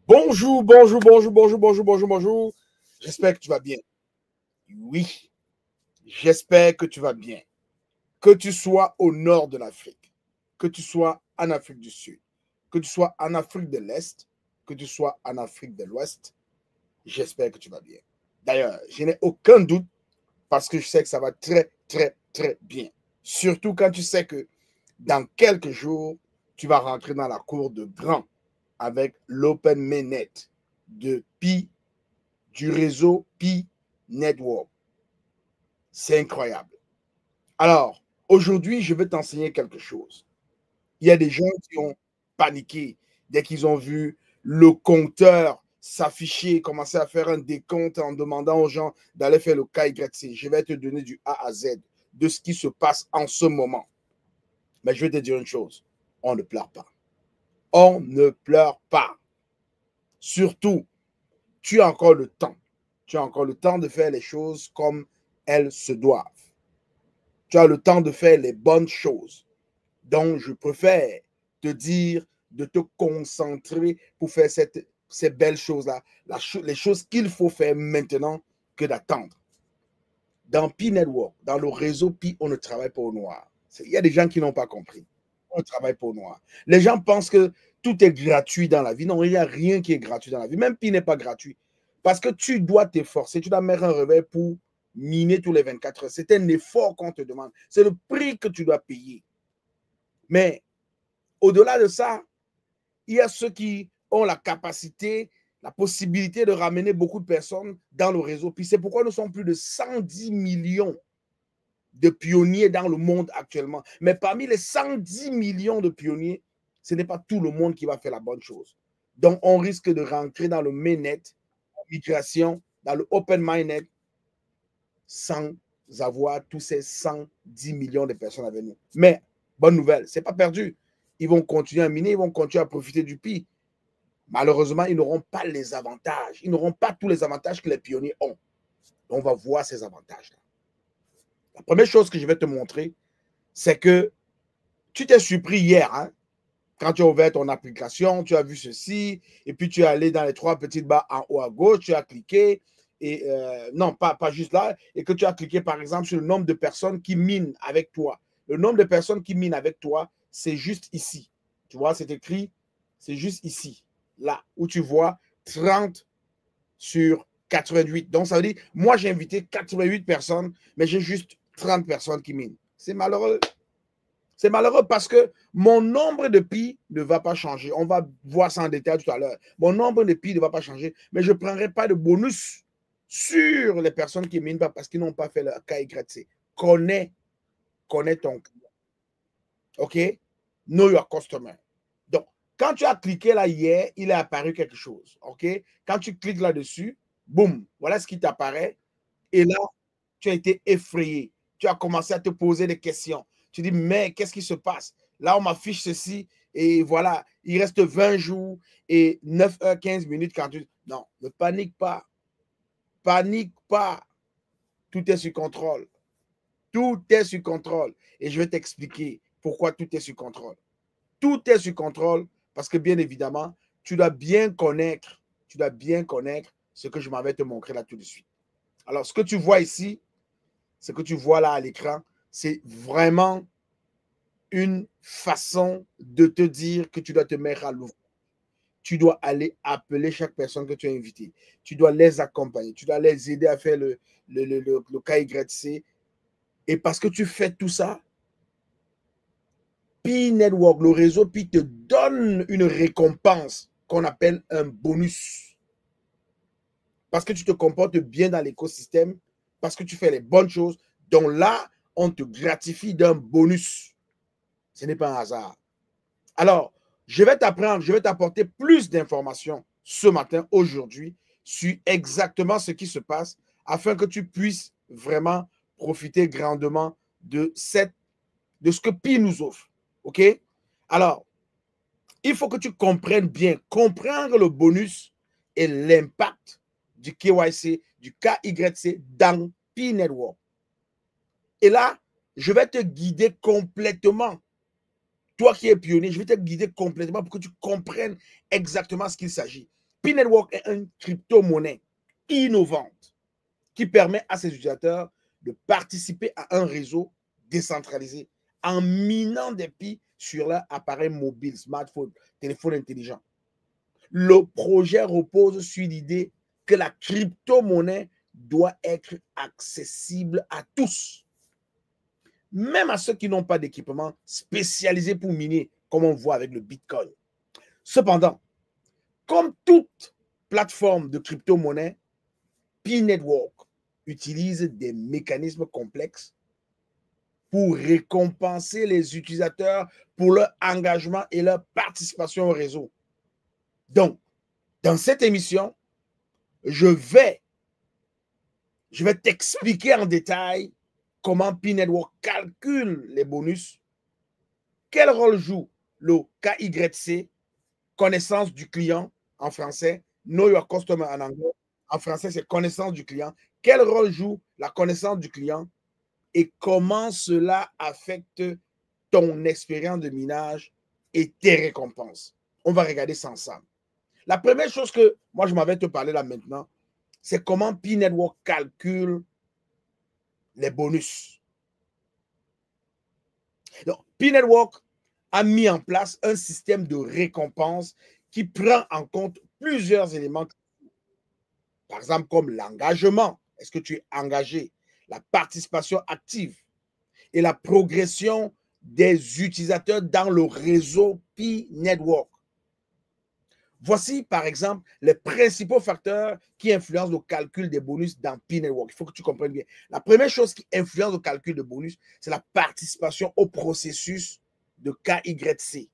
Bonjour, bonjour, bonjour, bonjour, bonjour, bonjour, bonjour. J'espère que tu vas bien. Oui, j'espère que tu vas bien. Que tu sois au nord de l'Afrique, que tu sois en Afrique du Sud, que tu sois en Afrique de l'Est, que tu sois en Afrique de l'Ouest, j'espère que tu vas bien. D'ailleurs, je n'ai aucun doute parce que je sais que ça va très, très, très bien. Surtout quand tu sais que dans quelques jours, tu vas rentrer dans la cour de grand avec l'Open Mainnet de Pi, du réseau Pi Network. C'est incroyable. Alors, aujourd'hui, je vais t'enseigner quelque chose. Il y a des gens qui ont paniqué dès qu'ils ont vu le compteur s'afficher, commencer à faire un décompte en demandant aux gens d'aller faire le KYC. Je vais te donner du A à Z de ce qui se passe en ce moment. Mais je vais te dire une chose, on ne pleure pas. On ne pleure pas. Surtout, tu as encore le temps. Tu as encore le temps de faire les choses comme elles se doivent. Tu as le temps de faire les bonnes choses. Donc, je préfère te dire de te concentrer pour faire ces belles choses-là, les choses qu'il faut faire maintenant que d'attendre. Dans Pi Network, dans le réseau Pi, on ne travaille pas au noir. Il y a des gens qui n'ont pas compris. On travaille pas au noir. Les gens pensent que tout est gratuit dans la vie. Non, il n'y a rien qui est gratuit dans la vie. Même Pi n'est pas gratuit. Parce que tu dois t'efforcer, tu dois mettre un réveil pour miner tous les 24 heures. C'est un effort qu'on te demande. C'est le prix que tu dois payer. Mais au-delà de ça, il y a ceux qui ont la capacité, la possibilité de ramener beaucoup de personnes dans le réseau. Puis c'est pourquoi nous sommes plus de 110 millions de pionniers dans le monde actuellement. Mais parmi les 110 millions de pionniers, ce n'est pas tout le monde qui va faire la bonne chose. Donc, on risque de rentrer dans le mainnet, la migration, dans le open mainnet, sans avoir tous ces 110 millions de personnes avec nous. Mais, bonne nouvelle, ce n'est pas perdu. Ils vont continuer à miner, ils vont continuer à profiter du Pi. Malheureusement, ils n'auront pas les avantages. Ils n'auront pas tous les avantages que les pionniers ont. On va voir ces avantages-là. La première chose que je vais te montrer, c'est que tu t'es surpris hier, hein, quand tu as ouvert ton application, tu as vu ceci, et puis tu es allé dans les trois petites barres en haut à gauche, tu as cliqué, et non, pas juste là, et que tu as cliqué par exemple sur le nombre de personnes qui minent avec toi. Le nombre de personnes qui minent avec toi, c'est juste ici. Tu vois, c'est écrit, c'est juste ici, là, où tu vois 30 sur 88. Donc, ça veut dire, moi, j'ai invité 88 personnes, mais j'ai juste 30 personnes qui minent. C'est malheureux. C'est malheureux parce que mon nombre de pi ne va pas changer. On va voir ça en détail tout à l'heure. Mon nombre de pi ne va pas changer, mais je ne prendrai pas de bonus sur les personnes qui minent pas parce qu'ils n'ont pas fait le KYC. Connais ton client. OK? Know your customer. Donc, quand tu as cliqué là hier, il est apparu quelque chose. OK? Quand tu cliques là-dessus, boum, voilà ce qui t'apparaît. Et là, tu as été effrayé. Tu as commencé à te poser des questions. Tu dis, mais qu'est-ce qui se passe? Là, on m'affiche ceci et voilà, il reste 20 jours et 9h15 quand tu... Non, ne panique pas. Panique pas. Tout est sous contrôle. Tout est sous contrôle. Et je vais t'expliquer pourquoi tout est sous contrôle. Tout est sous contrôle parce que bien évidemment, tu dois bien connaître ce que je m'avais te montrer là tout de suite. Alors, ce que tu vois ici, ce que tu vois là à l'écran, c'est vraiment une façon de te dire que tu dois te mettre à l'ouvrage. Tu dois aller appeler chaque personne que tu as invitée. Tu dois les accompagner. Tu dois les aider à faire le KYC. Et parce que tu fais tout ça, Pi Network, le réseau Pi te donne une récompense qu'on appelle un bonus. Parce que tu te comportes bien dans l'écosystème, parce que tu fais les bonnes choses. Donc là, on te gratifie d'un bonus. Ce n'est pas un hasard. Alors, je vais t'apprendre, je vais t'apporter plus d'informations ce matin, aujourd'hui, sur exactement ce qui se passe afin que tu puisses vraiment profiter grandement de ce que Pi nous offre. OK? Alors, il faut que tu comprennes bien, comprendre le bonus et l'impact du KYC, du KYC dans Pi Network. Et là, je vais te guider complètement. Toi qui es pionnier, je vais te guider complètement pour que tu comprennes exactement ce qu'il s'agit. P-Network est une crypto-monnaie innovante qui permet à ses utilisateurs de participer à un réseau décentralisé en minant des pi sur leur appareil mobile, smartphone, téléphone intelligent. Le projet repose sur l'idée que la crypto-monnaie doit être accessible à tous, même à ceux qui n'ont pas d'équipement spécialisé pour miner, comme on voit avec le Bitcoin. Cependant, comme toute plateforme de crypto-monnaie, P-Network utilise des mécanismes complexes pour récompenser les utilisateurs pour leur engagement et leur participation au réseau. Donc, dans cette émission, je vais t'expliquer en détail comment P-Network calcule les bonus, quel rôle joue le KYC, connaissance du client en français, Know Your Customer en anglais, en français c'est connaissance du client, quel rôle joue la connaissance du client et comment cela affecte ton expérience de minage et tes récompenses. On va regarder ça ensemble. La première chose que moi je m'avais te parler là maintenant, c'est comment P-Network calcule les bonus. Donc, P-Network a mis en place un système de récompense qui prend en compte plusieurs éléments. Par exemple, comme l'engagement. Est-ce que tu es engagé? La participation active et la progression des utilisateurs dans le réseau P-Network. Voici, par exemple, les principaux facteurs qui influencent le calcul des bonus dans P-Network. Il faut que tu comprennes bien. La première chose qui influence le calcul de bonus, c'est la participation au processus de KYC.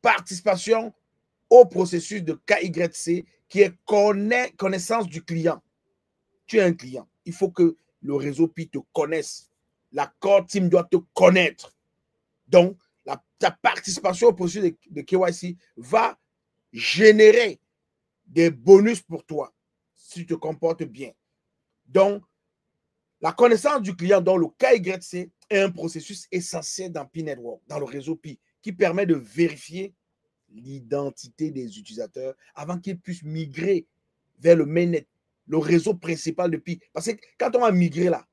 Participation au processus de KYC qui est connaissance du client. Tu es un client. Il faut que le réseau Pi te connaisse. La core team doit te connaître. Donc, ta participation au processus de KYC va générer des bonus pour toi si tu te comportes bien. Donc, la connaissance du client dans le KYC est un processus essentiel dans P-Network, dans le réseau Pi, qui permet de vérifier l'identité des utilisateurs avant qu'ils puissent migrer vers le mainnet, le réseau principal de Pi. Parce que quand on va migrer là,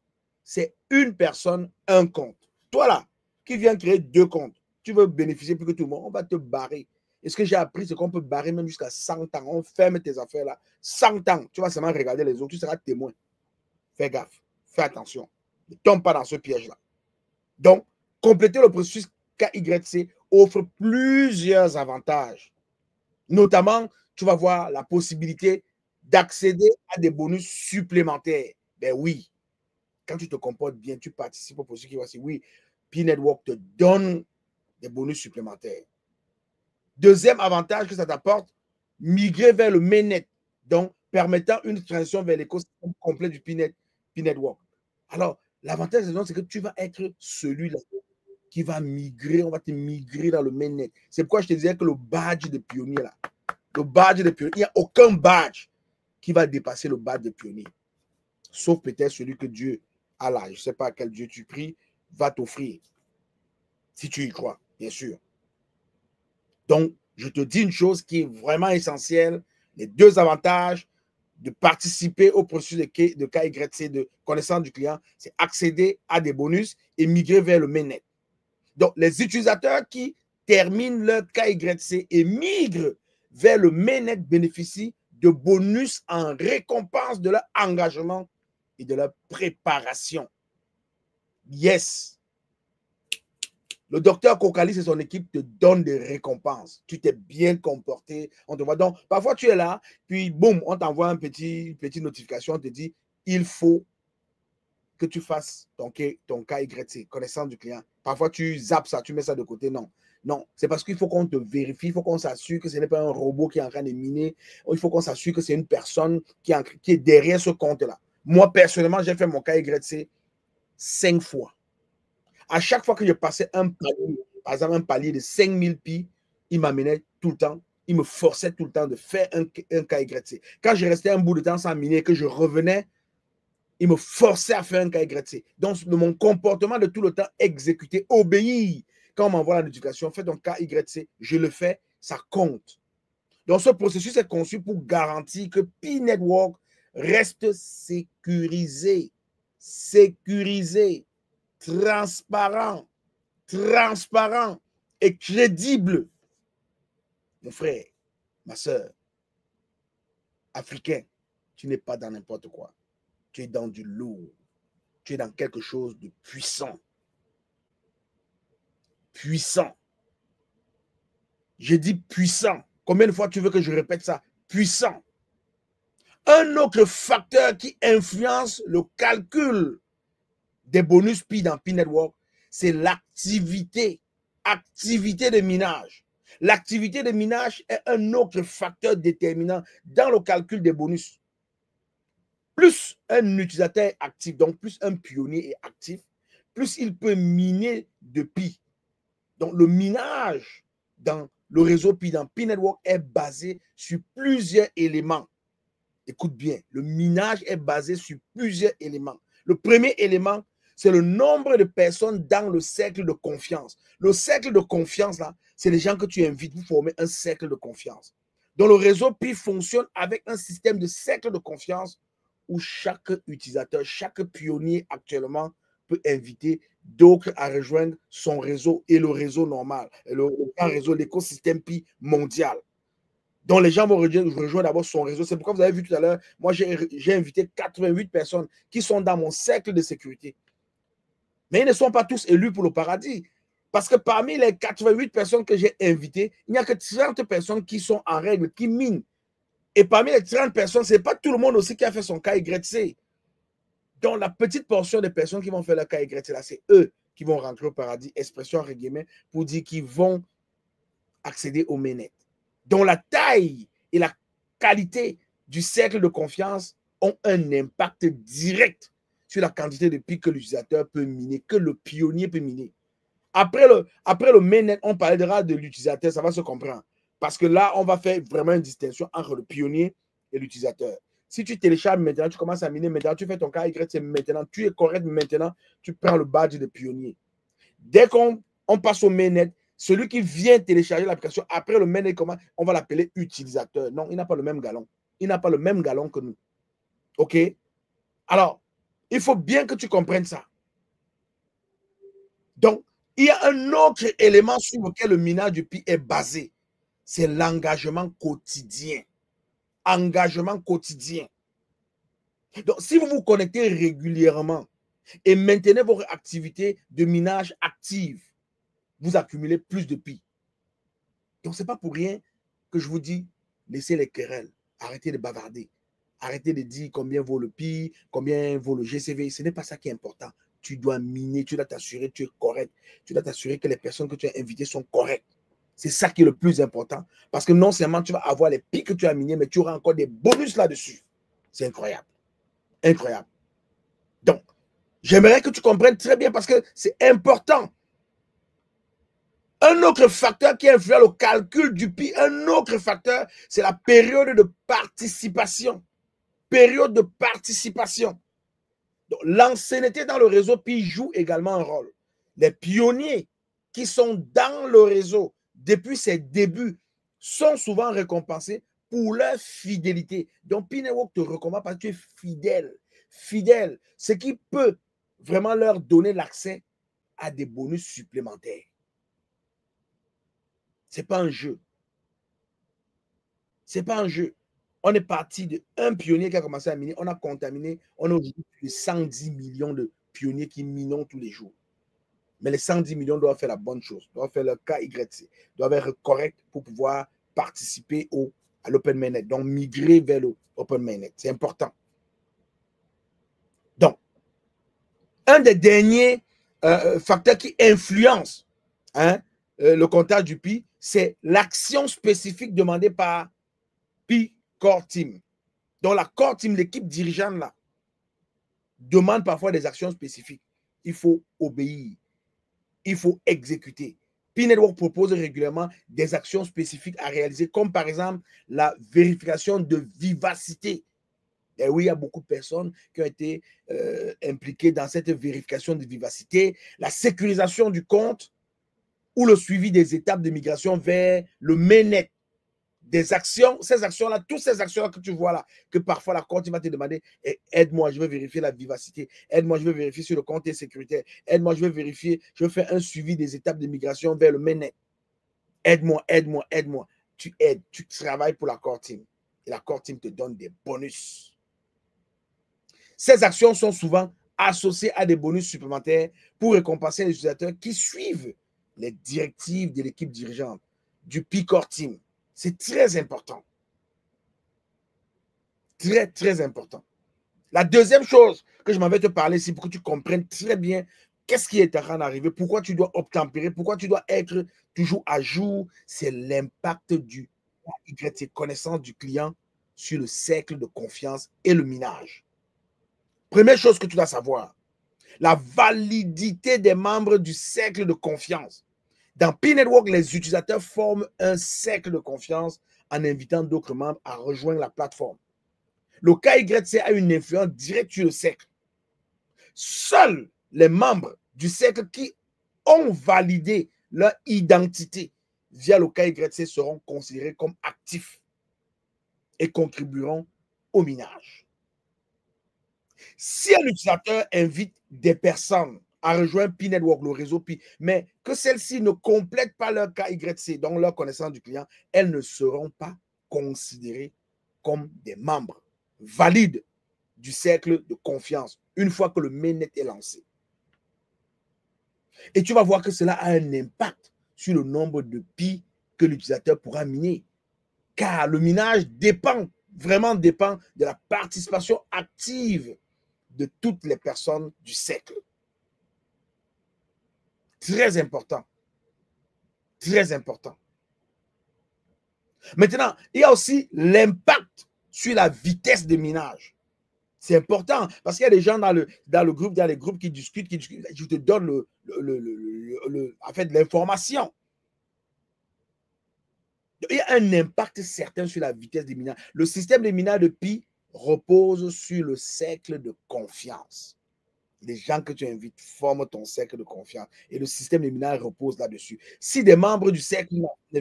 c'est une personne, un compte. Toi là, qui viens créer deux comptes, tu veux bénéficier plus que tout le monde, on va te barrer. Et ce que j'ai appris, c'est qu'on peut barrer même jusqu'à 100 ans. On ferme tes affaires là. 100 ans, tu vas seulement regarder les autres, tu seras témoin. Fais gaffe, fais attention. Ne tombe pas dans ce piège-là. Donc, compléter le processus KYC offre plusieurs avantages. Notamment, tu vas voir la possibilité d'accéder à des bonus supplémentaires. Ben oui, quand tu te comportes bien, tu participes au processus KYC. Oui, P-Network te donne des bonus supplémentaires. Deuxième avantage que ça t'apporte, migrer vers le mainnet, donc permettant une transition vers l'écosystème complet du P-Network. Alors, l'avantage, c'est que tu vas être celui-là qui va migrer, on va te migrer dans le mainnet. C'est pourquoi je te disais que le badge de pionnier, là, le badge de pionnier, il n'y a aucun badge qui va dépasser le badge de pionnier. Sauf peut-être celui que Dieu a là. Je ne sais pas à quel Dieu tu pries, va t'offrir. Si tu y crois, bien sûr. Donc, je te dis une chose qui est vraiment essentielle. Les deux avantages de participer au processus de KYC, de connaissance du client, c'est accéder à des bonus et migrer vers le mainnet. Donc, les utilisateurs qui terminent leur KYC et migrent vers le mainnet bénéficient de bonus en récompense de leur engagement et de leur préparation. Yes. Le docteur Kokalis et son équipe te donnent des récompenses. Tu t'es bien comporté. On te voit. Donc, parfois, tu es là, puis boum, on t'envoie une petite notification. On te dit, il faut que tu fasses ton KYC, connaissance du client. Parfois, tu zappes ça, tu mets ça de côté. Non. Non, c'est parce qu'il faut qu'on te vérifie, il faut qu'on s'assure que ce n'est pas un robot qui est en train de miner. Il faut qu'on s'assure que c'est une personne qui est derrière ce compte-là. Moi, personnellement, j'ai fait mon KYC 5 fois. À chaque fois que je passais un palier, par exemple un palier de 5000 pi, il m'amenait tout le temps, il me forçait tout le temps de faire un KYC. Quand je restais un bout de temps sans miner, que je revenais, il me forçait à faire un KYC. Donc, mon comportement de tout le temps, exécuter, obéir. Quand on m'envoie la notification, fais ton KYC, je le fais, ça compte. Donc, ce processus est conçu pour garantir que Pi Network reste sécurisé, transparent et crédible. Mon frère, ma soeur, africain, tu n'es pas dans n'importe quoi. Tu es dans du lourd. Tu es dans quelque chose de puissant. Puissant. Je dis puissant. Combien de fois tu veux que je répète ça? Puissant. Un autre facteur qui influence le calcul des bonus Pi dans Pi Network, c'est l'activité. Activité de minage. L'activité de minage est un autre facteur déterminant dans le calcul des bonus. Plus un utilisateur est actif, donc plus un pionnier est actif, plus il peut miner de Pi. Donc le minage dans le réseau Pi, dans Pi Network, est basé sur plusieurs éléments. Écoute bien, le minage est basé sur plusieurs éléments. Le premier élément, c'est le nombre de personnes dans le cercle de confiance. Le cercle de confiance, là, c'est les gens que tu invites pour former un cercle de confiance. Donc, le réseau Pi fonctionne avec un système de cercle de confiance où chaque utilisateur, chaque pionnier actuellement peut inviter d'autres à rejoindre son réseau et le réseau normal, le grand réseau, l'écosystème Pi mondial. Donc, les gens vont rejoindre d'abord son réseau. C'est pourquoi vous avez vu tout à l'heure, moi, j'ai invité 88 personnes qui sont dans mon cercle de sécurité. Mais ils ne sont pas tous élus pour le paradis. Parce que parmi les 88 personnes que j'ai invitées, il n'y a que 30 personnes qui sont en règle, qui minent. Et parmi les 30 personnes, ce n'est pas tout le monde aussi qui a fait son KYC. Donc, la petite portion des personnes qui vont faire le KYC, là, c'est eux qui vont rentrer au paradis, expression entre guillemets, pour dire qu'ils vont accéder au mainnet. Donc, la taille et la qualité du cercle de confiance ont un impact direct sur la quantité de Pi que l'utilisateur peut miner, que le pionnier peut miner. Après le mainnet, on parlera de l'utilisateur, ça va se comprendre. Parce que là, on va faire vraiment une distinction entre le pionnier et l'utilisateur. Si tu télécharges maintenant, tu commences à miner maintenant, tu fais ton KYC maintenant, tu es correct maintenant, tu prends le badge de pionnier. Dès qu'on passe au mainnet, celui qui vient télécharger l'application, après le mainnet, on va l'appeler utilisateur. Non, il n'a pas le même galon. Il n'a pas le même galon que nous. OK? Alors, il faut bien que tu comprennes ça. Donc, il y a un autre élément sur lequel le minage du Pi est basé. C'est l'engagement quotidien. Engagement quotidien. Donc, si vous vous connectez régulièrement et maintenez votre activité de minage active, vous accumulez plus de Pi. Donc, ce n'est pas pour rien que je vous dis, laissez les querelles, arrêtez de bavarder, arrêtez de dire combien vaut le Pi, combien vaut le GCV. Ce n'est pas ça qui est important. Tu dois miner, tu dois t'assurer que tu es correct. Tu dois t'assurer que les personnes que tu as invitées sont correctes. C'est ça qui est le plus important. Parce que non seulement tu vas avoir les Pi que tu as minés, mais tu auras encore des bonus là-dessus. C'est incroyable. Incroyable. Donc, j'aimerais que tu comprennes très bien parce que c'est important. Un autre facteur qui influe le calcul du Pi, un autre facteur, c'est la période de participation. Période de participation. L'ancienneté dans le réseau Pi joue également un rôle. Les pionniers qui sont dans le réseau depuis ses débuts sont souvent récompensés pour leur fidélité. Donc, Pi Network te récompense parce que tu es fidèle. Fidèle, ce qui peut vraiment leur donner l'accès à des bonus supplémentaires. Ce n'est pas un jeu. Ce n'est pas un jeu. On est parti d'un pionnier qui a commencé à miner. On a contaminé. On a aujourd'hui plus de 110 millions de pionniers qui minent tous les jours. Mais les 110 millions doivent faire la bonne chose. Doivent faire le KYC. Doivent être corrects pour pouvoir participer à l'Open Mainnet. Donc, migrer vers l'Open Mainnet. C'est important. Donc, un des derniers facteurs qui influence le comptage du Pi, c'est l'action spécifique demandée par Pi Core Team. Donc, la Core Team, l'équipe dirigeante, là, demande parfois des actions spécifiques. Il faut obéir. Il faut exécuter. Pi Network propose régulièrement des actions spécifiques à réaliser, comme par exemple la vérification de vivacité. Et oui, il y a beaucoup de personnes qui ont été impliquées dans cette vérification de vivacité, la sécurisation du compte ou le suivi des étapes de migration vers le mainnet des actions, ces actions-là, toutes ces actions-là que tu vois là, que parfois la Cour va te demander, aide-moi, je veux vérifier la vivacité, aide-moi, je veux vérifier si le compte est sécuritaire, aide-moi, je veux vérifier, je veux faire un suivi des étapes de migration vers le mainnet. Aide-moi, aide-moi, aide-moi. Tu aides, tu travailles pour la Core Team. Et la Core Team te donne des bonus. Ces actions sont souvent associées à des bonus supplémentaires pour récompenser les utilisateurs qui suivent les directives de l'équipe dirigeante, du P-Core Team. C'est très important. Très, très important. La deuxième chose que je m'en vais te parler ici pour que tu comprennes très bien qu'est-ce qui est en train d'arriver, pourquoi tu dois obtempérer, pourquoi tu dois être toujours à jour, c'est l'impact du connaissance du client sur le cercle de confiance et le minage. Première chose que tu dois savoir, la validité des membres du cercle de confiance. Dans P-Network, les utilisateurs forment un cercle de confiance en invitant d'autres membres à rejoindre la plateforme. Le KYC a une influence directe sur le cercle. Seuls les membres du cercle qui ont validé leur identité via le KYC seront considérés comme actifs et contribueront au minage. Si un utilisateur invite des personnes à rejoindre P-Network, le réseau Pi, mais que celles-ci ne complètent pas leur KYC, donc leur connaissance du client, elles ne seront pas considérées comme des membres valides du cercle de confiance une fois que le mainnet est lancé. Et tu vas voir que cela a un impact sur le nombre de Pi que l'utilisateur pourra miner. Car le minage vraiment dépend de la participation active de toutes les personnes du cercle. Très important. Très important. Maintenant, il y a aussi l'impact sur la vitesse de minage. C'est important parce qu'il y a des gens dans le groupe, il y a des groupes qui discutent, je te donne en fait, l'information. Il y a un impact certain sur la vitesse de minage. Le système de minage de Pi repose sur le cercle de confiance. Les gens que tu invites forment ton cercle de confiance et le système de minage repose là-dessus. Si des membres du cercle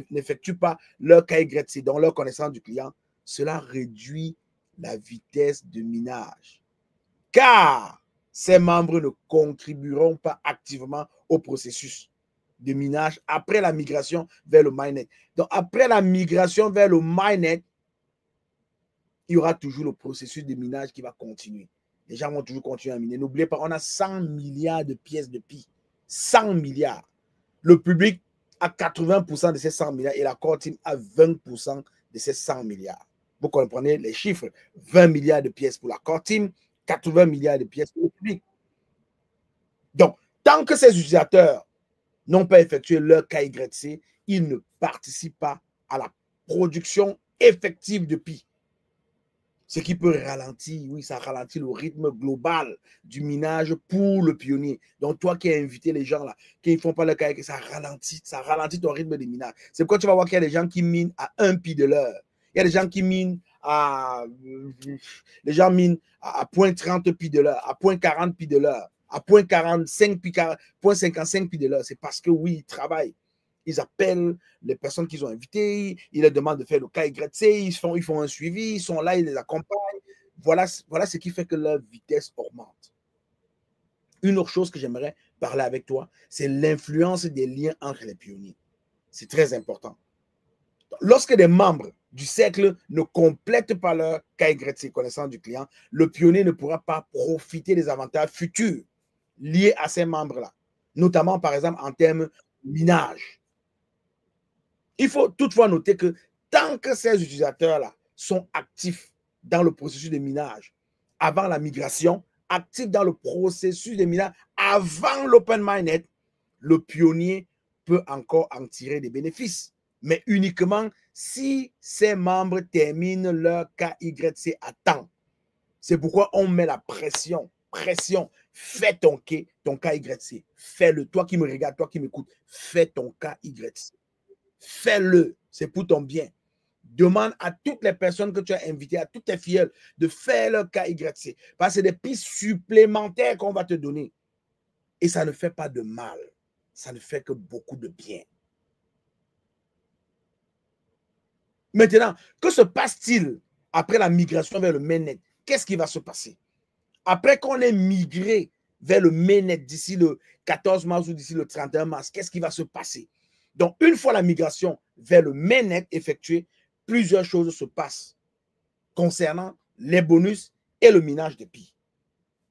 n'effectuent pas leur KYC, donc leur connaissance du client, cela réduit la vitesse de minage. Car ces membres ne contribueront pas activement au processus de minage après la migration vers le mainnet. Donc, après la migration vers le mainnet, il y aura toujours le processus de minage qui va continuer. Les gens vont toujours continuer à miner. N'oubliez pas, on a 100 milliards de pièces de Pi. 100 milliards. Le public a 80% de ces 100 milliards et la Core Team a 20% de ces 100 milliards. Vous comprenez les chiffres. 20 milliards de pièces pour la Core Team, 80 milliards de pièces pour le public. Donc, tant que ces utilisateurs n'ont pas effectué leur KYC, ils ne participent pas à la production effective de Pi. Ce qui peut ralentir, oui, ça ralentit le rythme global du minage pour le pionnier. Donc, toi qui as invité les gens là, qui ne font pas le KYC, ça ralentit ton rythme de minage. C'est pourquoi tu vas voir qu'il y a des gens qui minent à 1 Pi de l'heure. Il y a des gens qui minent à... Les gens minent à 0.30 Pi de l'heure, à 0.40 Pi de l'heure, à 0.45 Pi, 0.55 Pi de l'heure. C'est parce que, oui, ils travaillent. Ils appellent les personnes qu'ils ont invitées, ils leur demandent de faire le KYC, ils font un suivi, ils sont là, ils les accompagnent. Voilà ce qui fait que leur vitesse augmente. Une autre chose que j'aimerais parler avec toi, c'est l'influence des liens entre les pionniers. C'est très important. Lorsque des membres du cercle ne complètent pas leur KYC, connaissance du client, le pionnier ne pourra pas profiter des avantages futurs liés à ces membres-là, notamment par exemple en termes de minage. Il faut toutefois noter que tant que ces utilisateurs-là sont actifs dans le processus de minage avant la migration, actifs dans le processus de minage avant l'open mainnet, le pionnier peut encore en tirer des bénéfices, mais uniquement si ces membres terminent leur KYC à temps. C'est pourquoi on met la pression. Fais ton KYC. Fais-le. Toi qui me regardes, toi qui m'écoutes, fais ton KYC. Fais-le, c'est pour ton bien. Demande à toutes les personnes que tu as invitées, à toutes tes filleuls, de faire leur KYC. Parce que c'est des pistes supplémentaires qu'on va te donner. Et ça ne fait pas de mal. Ça ne fait que beaucoup de bien. Maintenant, que se passe-t-il après la migration vers le mainnet? Qu'est-ce qui va se passer? Après qu'on ait migré vers le mainnet d'ici le 14 mars ou d'ici le 31 mars, qu'est-ce qui va se passer? Donc, une fois la migration vers le mainnet effectuée, plusieurs choses se passent concernant les bonus et le minage de pi.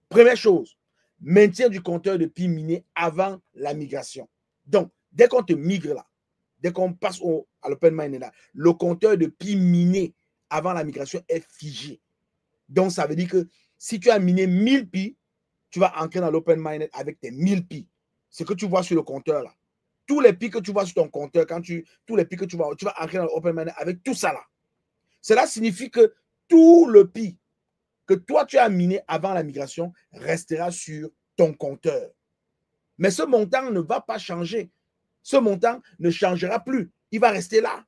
Première chose, maintien du compteur de pi miné avant la migration. Donc, dès qu'on te migre là, dès qu'on passe à l'open mining là, le compteur de pi miné avant la migration est figé. Donc, ça veut dire que si tu as miné 1000 pi, tu vas entrer dans l'open mining avec tes 1000 pi. Ce que tu vois sur le compteur là. Tous les pi que tu vois sur ton compteur, tous les pi que tu vas entrer dans l'open mining avec tout ça là. Cela signifie que tout le pi que toi tu as miné avant la migration restera sur ton compteur. Mais ce montant ne va pas changer. Ce montant ne changera plus. Il va rester là.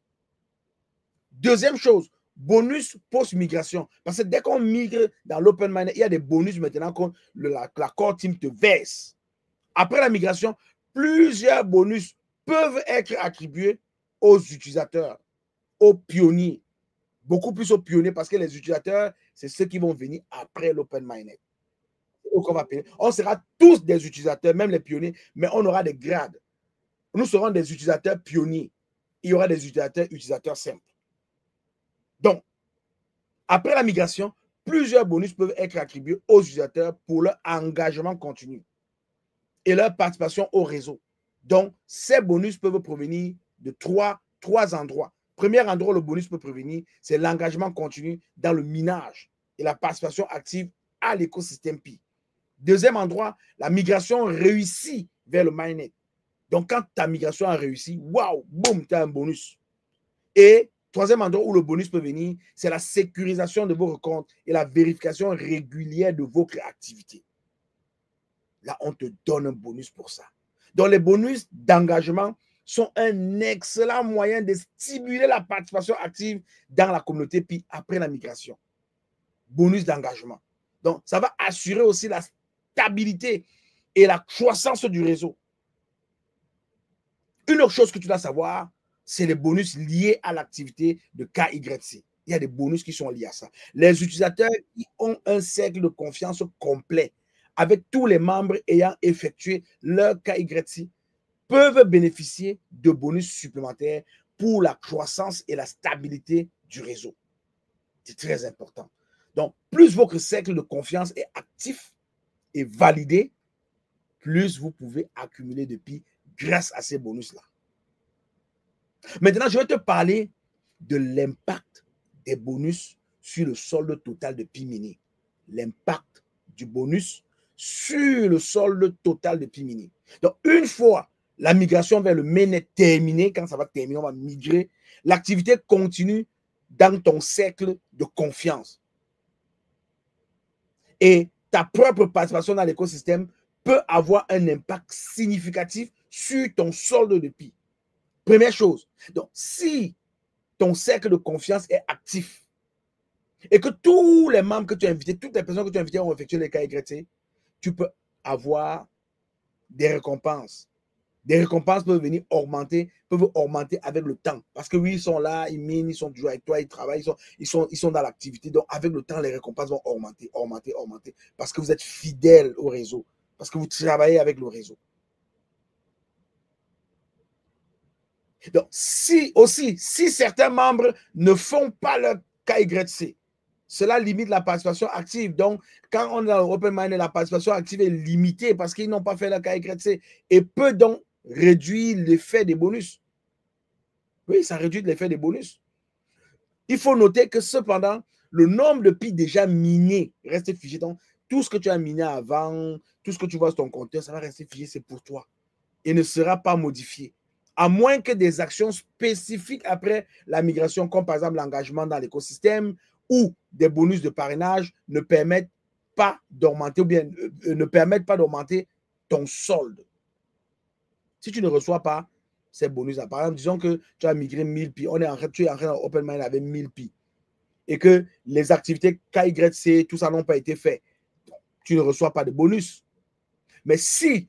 Deuxième chose, bonus post-migration. Parce que dès qu'on migre dans l'open mining, il y a des bonus maintenant que la core team te verse. Après la migration, plusieurs bonus peuvent être attribués aux utilisateurs, aux pionniers. Beaucoup plus aux pionniers parce que les utilisateurs, c'est ceux qui vont venir après l'open mining. On sera tous des utilisateurs, même les pionniers, mais on aura des grades. Nous serons des utilisateurs pionniers. Il y aura des utilisateurs simples. Donc, après la migration, plusieurs bonus peuvent être attribués aux utilisateurs pour leur engagement continu et leur participation au réseau. Donc, ces bonus peuvent provenir de trois endroits. Premier endroit où le bonus peut provenir, c'est l'engagement continu dans le minage et la participation active à l'écosystème Pi. Deuxième endroit, la migration réussie vers le mainnet. Donc, quand ta migration a réussi, waouh, boum, tu as un bonus. Et troisième endroit où le bonus peut venir, c'est la sécurisation de vos comptes et la vérification régulière de vos activités. Là, on te donne un bonus pour ça. Donc, les bonus d'engagement sont un excellent moyen de stimuler la participation active dans la communauté puis après la migration. Bonus d'engagement. Donc, ça va assurer aussi la stabilité et la croissance du réseau. Une autre chose que tu dois savoir, c'est les bonus liés à l'activité de KYC. Il y a des bonus qui sont liés à ça. Les utilisateurs qui ont un cercle de confiance complet avec tous les membres ayant effectué leur KYC peuvent bénéficier de bonus supplémentaires pour la croissance et la stabilité du réseau. C'est très important. Donc, plus votre cercle de confiance est actif et validé, plus vous pouvez accumuler de pi grâce à ces bonus-là. Maintenant, je vais te parler de l'impact des bonus sur le solde total de pi miné. L'impact du bonus sur le solde total de pi miné. Donc, une fois la migration vers le mainnet terminée, quand ça va terminer, on va migrer, l'activité continue dans ton cercle de confiance. Et ta propre participation dans l'écosystème peut avoir un impact significatif sur ton solde de pi. Première chose, donc si ton cercle de confiance est actif et que tous les membres que tu as invités, toutes les personnes que tu as invitées ont effectué les KYC, tu peux avoir des récompenses. Des récompenses peuvent venir augmenter avec le temps. Parce que oui, ils sont là, ils minent, ils sont toujours avec toi, ils travaillent, ils sont dans l'activité. Donc, avec le temps, les récompenses vont augmenter. Parce que vous êtes fidèle au réseau. Parce que vous travaillez avec le réseau. Donc, si certains membres ne font pas leur KYC, cela limite la participation active. Donc, quand on est dans l'open mining, la participation active est limitée parce qu'ils n'ont pas fait leur KYC et peut donc réduire l'effet des bonus. Oui, ça réduit l'effet des bonus. Il faut noter que cependant, le nombre de pi déjà minés reste figé. Donc, tout ce que tu as miné avant, tout ce que tu vois sur ton compteur, ça va rester figé, c'est pour toi et ne sera pas modifié. À moins que des actions spécifiques après la migration, comme par exemple l'engagement dans l'écosystème ou des bonus de parrainage, ne permettent pas d'augmenter ou bien ne permettent pas d'augmenter ton solde. Si tu ne reçois pas ces bonus-là, par exemple, disons que tu as migré 1000 pi, tu es entré dans Open Mining avec 1000 pi et que les activités KYC, tout ça n'ont pas été fait, tu ne reçois pas de bonus. Mais si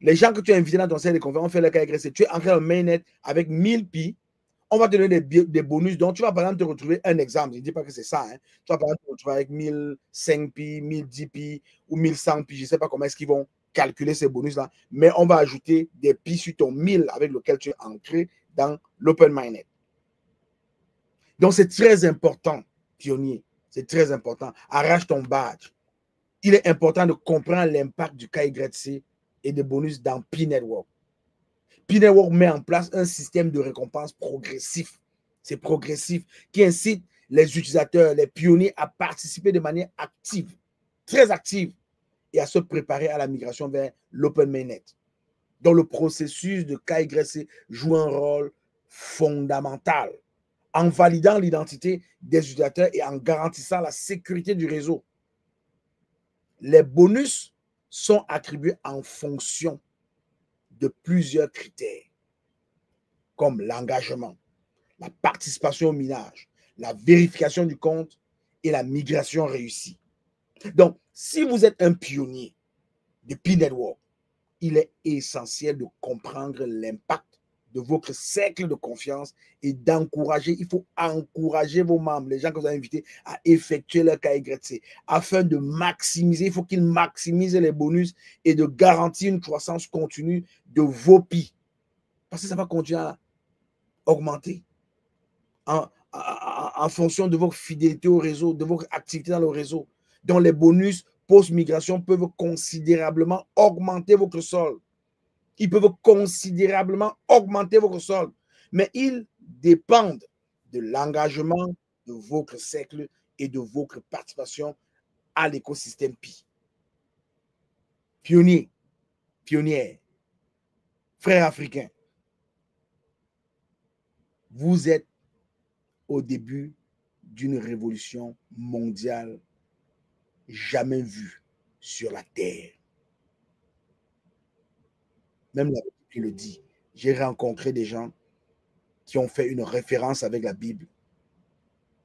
les gens que tu as invités dans ton cercle de confiance ont fait le KYC, tu es entré dans le mainnet avec 1000 pi, On va te donner des bonus. Donc, tu vas par exemple te retrouver un exemple. Je ne dis pas que c'est ça. Hein. Tu vas par exemple te retrouver avec 1005 pi, 1010 pi ou 1100 pi. Je ne sais pas comment est-ce qu'ils vont calculer ces bonus-là. Mais on va ajouter des pi sur ton 1000 avec lequel tu es ancré dans l'Open Mainnet. Donc, c'est très important, pionnier. C'est très important. Arrache ton badge. Il est important de comprendre l'impact du KYC et des bonus dans Pi Network. Pi Network met en place un système de récompense progressif. C'est progressif, qui incite les utilisateurs, les pionniers à participer de manière active, très active, et à se préparer à la migration vers l'Open Mainnet. Donc, le processus de KYC joue un rôle fondamental en validant l'identité des utilisateurs et en garantissant la sécurité du réseau. Les bonus sont attribués en fonction de plusieurs critères, comme l'engagement, la participation au minage, la vérification du compte et la migration réussie. Donc, si vous êtes un pionnier de Pi Network, il est essentiel de comprendre l'impact de votre cercle de confiance et d'encourager, il faut encourager vos membres, les gens que vous avez invités à effectuer leur KYC afin de maximiser, il faut qu'ils maximisent les bonus et de garantir une croissance continue de vos Pi. Parce que ça va continuer à augmenter en fonction de votre fidélité au réseau, de votre activité dans le réseau. Donc les bonus post-migration peuvent considérablement augmenter votre solde. Ils peuvent considérablement augmenter votre solde, mais ils dépendent de l'engagement de votre cercle et de votre participation à l'écosystème Pi. Pionniers, pionnières, frères africains, vous êtes au début d'une révolution mondiale jamais vue sur la Terre. Même la Bible le dit. J'ai rencontré des gens qui ont fait une référence avec la Bible,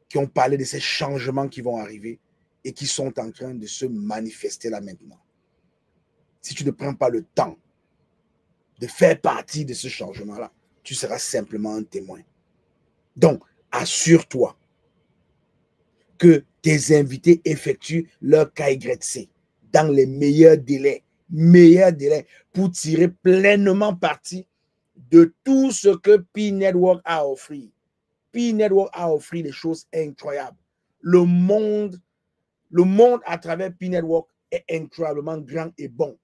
qui ont parlé de ces changements qui vont arriver et qui sont en train de se manifester là maintenant. Si tu ne prends pas le temps de faire partie de ce changement-là, tu seras simplement un témoin. Donc, assure-toi que tes invités effectuent leur KYC dans les meilleurs délais pour tirer pleinement parti de tout ce que Pi Network a offert. Pi Network a offert des choses incroyables. Le monde à travers Pi Network est incroyablement grand et bon.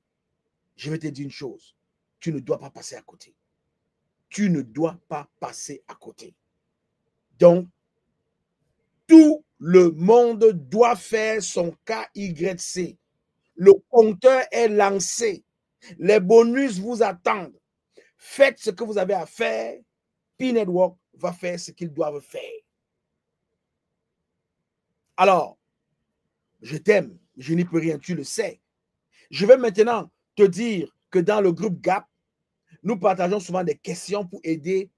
Je vais te dire une chose, tu ne dois pas passer à côté. Tu ne dois pas passer à côté. Donc, tout le monde doit faire son KYC. Le compteur est lancé. Les bonus vous attendent. Faites ce que vous avez à faire. Pi Network va faire ce qu'ils doivent faire. Alors, je t'aime. Je n'y peux rien, tu le sais. Je vais maintenant te dire que dans le groupe GAP, nous partageons souvent des questions pour aider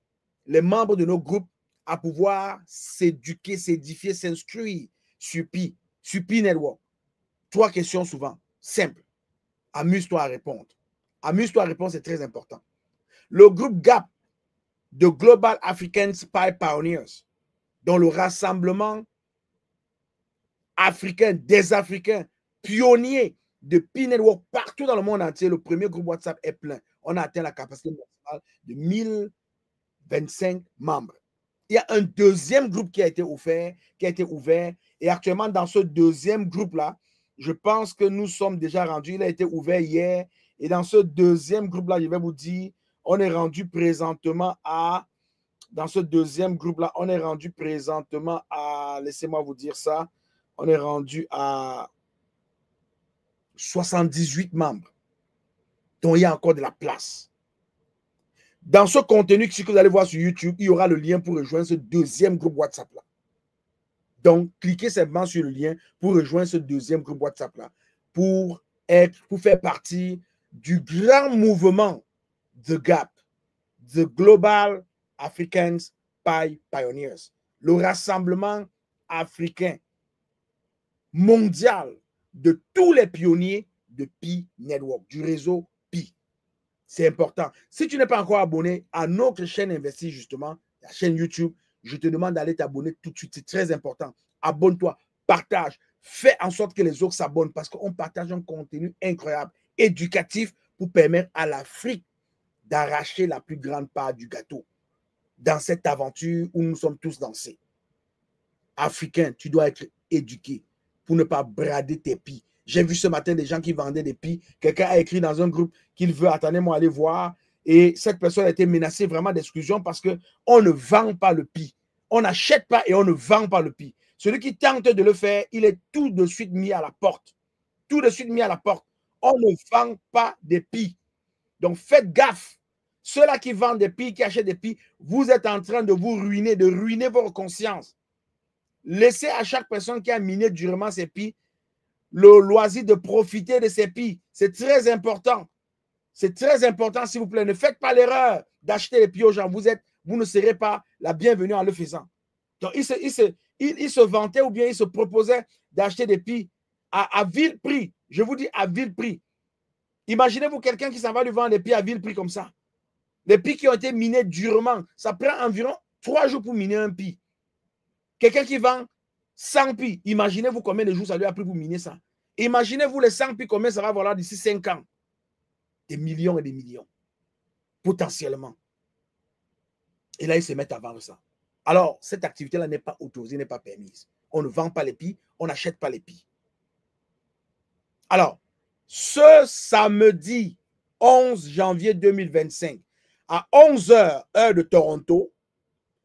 les membres de nos groupes à pouvoir s'éduquer, s'édifier, s'inscrire sur Pi Network. 3 questions souvent, simples. Amuse-toi à répondre. Amuse-toi à répondre, c'est très important. Le groupe GAP de Global African Pi Pioneers, dont le rassemblement africain, des Africains, pionniers de Pi Network partout dans le monde entier, le premier groupe WhatsApp est plein. On a atteint la capacité maximale de 1025 membres. Il y a un deuxième groupe qui a été ouvert, et actuellement dans ce deuxième groupe-là, je pense que nous sommes déjà rendus, il a été ouvert hier, et dans ce deuxième groupe-là, je vais vous dire, on est rendu présentement à, laissez-moi vous dire ça, on est rendu à 78 membres. Donc, il y a encore de la place. Dans ce contenu que vous allez voir sur YouTube, il y aura le lien pour rejoindre ce deuxième groupe WhatsApp-là. Donc, cliquez simplement sur le lien pour rejoindre ce deuxième groupe WhatsApp-là, pour faire partie du grand mouvement The GAP, The Global African Pi Pioneers, le rassemblement africain mondial de tous les pionniers de Pi Network, du réseau Pi. C'est important. Si tu n'es pas encore abonné à notre chaîne Investir, justement, la chaîne YouTube. Je te demande d'aller t'abonner tout de suite. C'est très important. Abonne-toi, partage. Fais en sorte que les autres s'abonnent parce qu'on partage un contenu incroyable, éducatif pour permettre à l'Afrique d'arracher la plus grande part du gâteau dans cette aventure où nous sommes tous lancés. Africain, tu dois être éduqué pour ne pas brader tes pies. J'ai vu ce matin des gens qui vendaient des pies. Quelqu'un a écrit dans un groupe qu'il veut, attendez-moi aller voir. Et cette personne a été menacée vraiment d'exclusion parce qu'on ne vend pas le pis. On n'achète pas et on ne vend pas le pis. Celui qui tente de le faire, il est tout de suite mis à la porte. Tout de suite mis à la porte. On ne vend pas des pis. Donc faites gaffe. Ceux-là qui vendent des pis, qui achètent des pis, vous êtes en train de vous ruiner, de ruiner votre conscience. Laissez à chaque personne qui a miné durement ses pis le loisir de profiter de ces pis. C'est très important. C'est très important, s'il vous plaît. Ne faites pas l'erreur d'acheter les pis aux gens. Vous ne serez pas la bienvenue en le faisant. Donc, il se vantait ou bien il se proposait d'acheter des pis à vil prix. Je vous dis à vil prix. Imaginez-vous quelqu'un qui s'en va lui vendre des pis à vil prix comme ça. Les pis qui ont été minés durement. Ça prend environ 3 jours pour miner un pis. Quelqu'un qui vend 100 pis, imaginez-vous combien de jours ça lui a pris pour miner ça. Imaginez-vous les 100 pis, combien ça va valoir d'ici 5 ans. Des millions et des millions. Potentiellement. Et là, ils se mettent à vendre ça. Alors, cette activité-là n'est pas autorisée, n'est pas permise. On ne vend pas les pis, on n'achète pas les pis. Alors, ce samedi 11 janvier 2025, à 11h, heure de Toronto,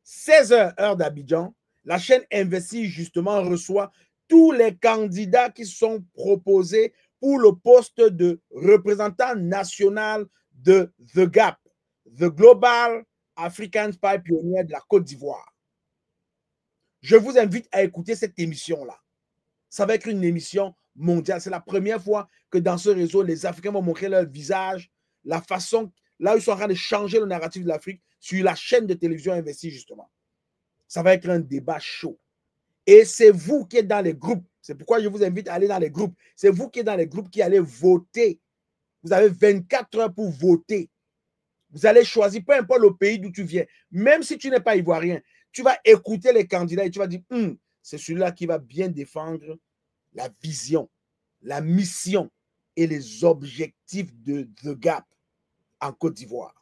16h, heure d'Abidjan, la chaîne Investis, justement, reçoit tous les candidats qui sont proposés pour le poste de représentant national de The Gap, The Global African Spy Pioneer de la Côte d'Ivoire. Je vous invite à écouter cette émission-là. Ça va être une émission mondiale. C'est la première fois que dans ce réseau, les Africains vont montrer leur visage, la façon, là où ils sont en train de changer le narratif de l'Afrique sur la chaîne de télévision Investis, justement. Ça va être un débat chaud. Et c'est vous qui êtes dans les groupes. C'est pourquoi je vous invite à aller dans les groupes. C'est vous qui êtes dans les groupes qui allez voter. Vous avez 24 heures pour voter. Vous allez choisir, peu importe le pays d'où tu viens. Même si tu n'es pas ivoirien, tu vas écouter les candidats et tu vas dire, c'est celui-là qui va bien défendre la vision, la mission et les objectifs de The Gap en Côte d'Ivoire.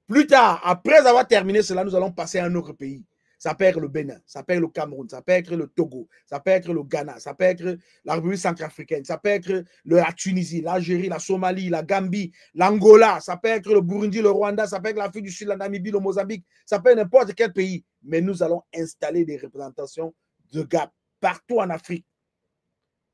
Plus tard, après avoir terminé cela, nous allons passer à un autre pays. Ça peut être le Bénin, ça peut être le Cameroun, ça peut être le Togo, ça peut être le Ghana, ça peut être la République centrafricaine, ça peut être la Tunisie, l'Algérie, la Somalie, la Gambie, l'Angola, ça peut être le Burundi, le Rwanda, ça peut être l'Afrique du Sud, la Namibie, le Mozambique, ça peut être n'importe quel pays. Mais nous allons installer des représentations de GAP partout en Afrique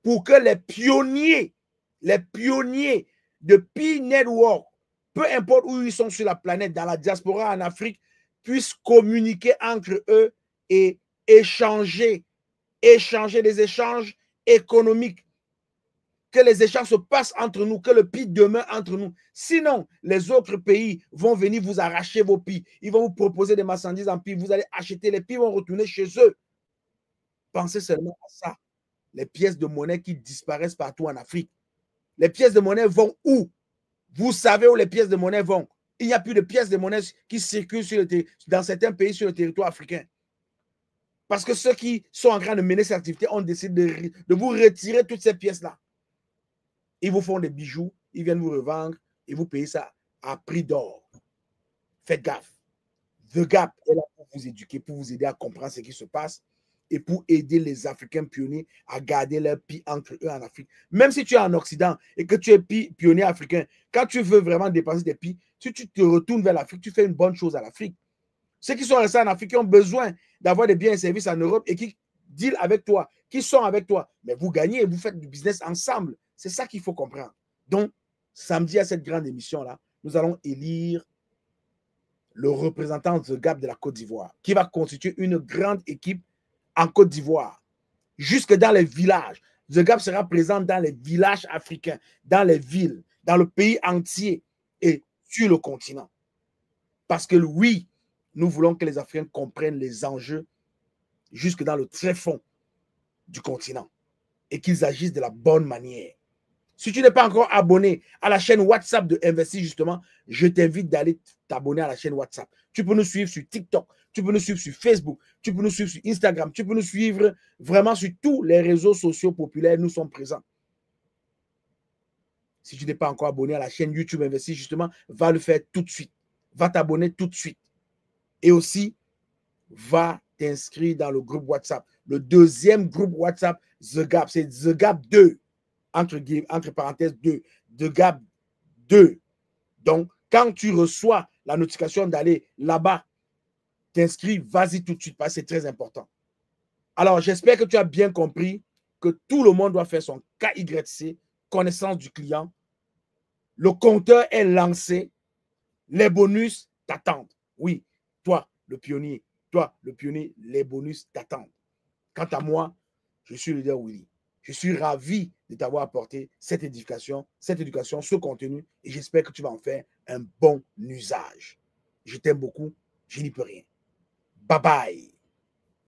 pour que les pionniers de Pi Network, peu importe où ils sont sur la planète, dans la diaspora en Afrique, puissent communiquer entre eux et échanger des échanges économiques. Que les échanges se passent entre nous, que le PI demeure entre nous. Sinon, les autres pays vont venir vous arracher vos PI. Ils vont vous proposer des marchandises en PI. Vous allez acheter les PI, vont retourner chez eux. Pensez seulement à ça. Les pièces de monnaie qui disparaissent partout en Afrique. Les pièces de monnaie vont où? Vous savez où les pièces de monnaie vont? Il n'y a plus de pièces de monnaie qui circulent dans certains pays sur le territoire africain. Parce que ceux qui sont en train de mener cette activité ont décidé de vous retirer toutes ces pièces-là. Ils vous font des bijoux, ils viennent vous revendre et vous payez ça à prix d'or. Faites gaffe. The Gap est là pour vous éduquer, pour vous aider à comprendre ce qui se passe et pour aider les Africains pionniers à garder leur PI entre eux en Afrique. Même si tu es en Occident et que tu es pionnier africain, quand tu veux vraiment dépenser des PI, si tu te retournes vers l'Afrique, tu fais une bonne chose à l'Afrique. Ceux qui sont restés en Afrique, qui ont besoin d'avoir des biens et services en Europe et qui deal avec toi, qui sont avec toi, mais vous gagnez et vous faites du business ensemble. C'est ça qu'il faut comprendre. Donc, samedi à cette grande émission-là, nous allons élire le représentant de The Gap de la Côte d'Ivoire, qui va constituer une grande équipe en Côte d'Ivoire, jusque dans les villages. The Gap sera présent dans les villages africains, dans les villes, dans le pays entier et sur le continent. Parce que oui, nous voulons que les Africains comprennent les enjeux jusque dans le tréfonds du continent et qu'ils agissent de la bonne manière. Si tu n'es pas encore abonné à la chaîne WhatsApp de Investis, justement, je t'invite d'aller t'abonner à la chaîne WhatsApp. Tu peux nous suivre sur TikTok, tu peux nous suivre sur Facebook, tu peux nous suivre sur Instagram, tu peux nous suivre vraiment sur tous les réseaux sociaux populaires. Nous sommes présents. Si tu n'es pas encore abonné à la chaîne YouTube Investis, justement, va le faire tout de suite. Va t'abonner tout de suite. Et aussi, va t'inscrire dans le groupe WhatsApp. Le deuxième groupe WhatsApp, The Gap, c'est The Gap 2. Entre parenthèses 2. The Gap 2. Donc, quand tu reçois la notification d'aller là-bas, t'inscris, vas-y tout de suite, parce que c'est très important. Alors, j'espère que tu as bien compris que tout le monde doit faire son KYC, connaissance du client. Le compteur est lancé. Les bonus t'attendent. Oui, toi, le pionnier, les bonus t'attendent. Quant à moi, je suis le leader Willy. Je suis ravi de t'avoir apporté cette éducation, ce contenu, et j'espère que tu vas en faire un bon usage. Je t'aime beaucoup, je n'y peux rien. Bye bye.